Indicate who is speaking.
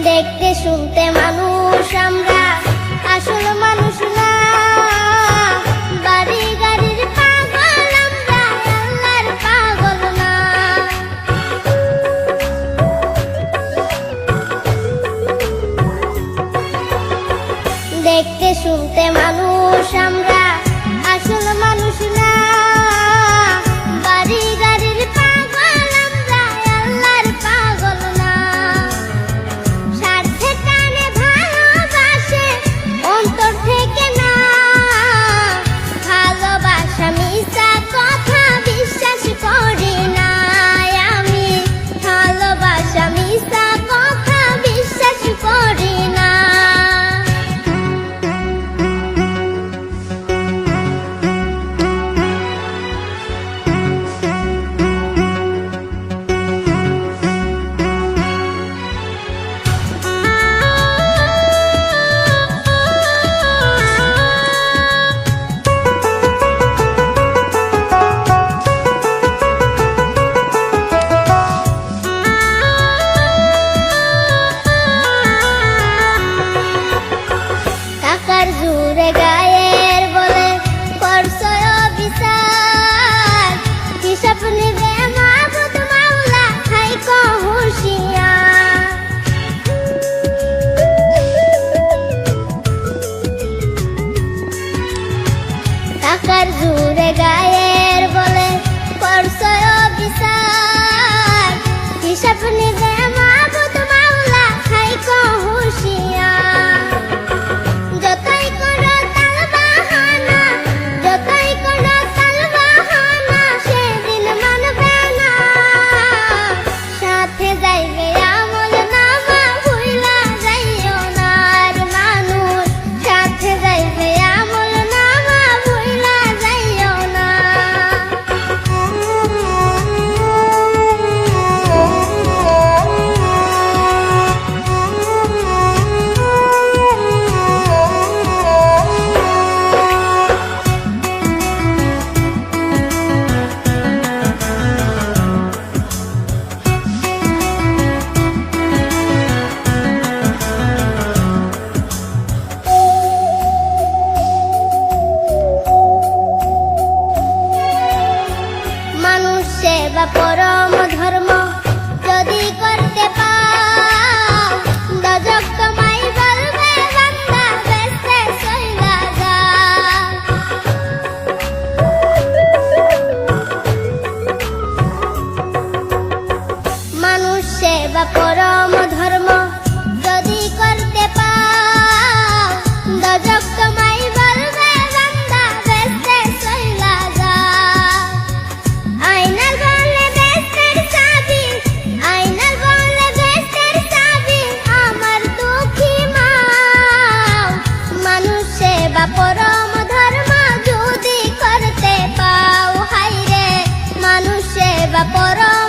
Speaker 1: দেখতে শুনতে মানুষ আমরা, আসল মানুষ না। বাড়ি গাড়ির পাগল আমরা, আল্লাহর পাগল না। দেখতে শুনতে মানুষ আমরা, আসল মানুষ না। বাড়ি গাড়ির পাগল আমরা, আল্লাহর পাগল না। স্বার্থে টানে ভালোবাসে অন্তর থেকে না। ভালোবাসা মিছা কথা বিশ্বাস করি না আমি। ভালোবাসা মিছা কথা বিশ্বাস করি না। টাকার জোরে গায়ের বলে করছো বিচার। হিসাব নিবে মাবুদ মাওলা, থাইকো হুঁশিয়ার। টাকার জোরে গায়ের বলে করছো বিচার। হিসাব নিবে মাবুদ মাওলা, থাইকো হুঁশিয়ার। যতই করো তালবাহানা, যতই করো তালবাহানা, সেদিন মানবে না। সাথে যাইবে আমল নামা, ভুইলা যাইও না আর মানুষ। সাথে যাইবে আমল নামা, ভুইলা যাইও না। মানুষ সেবা পরম ধর্ম যদি করতে পাও, দজক তোমায় বলবে বান্দা, বেঁচে চইলা যাও। মানুষ সেবা পরম ধর্ম যদি করতে পাও, দজক তোমায় বলবে বান্দা, বেঁচে চইলা যাও। আয়নার বলে বেস্তের চাবি, আয়নার বলে বেস্তের চাবি, আমার দুঃখী মাও। মানুষ সেবা পরম ধর্ম যদি করতে পাও, হায়রে মানুষ সেবা পরম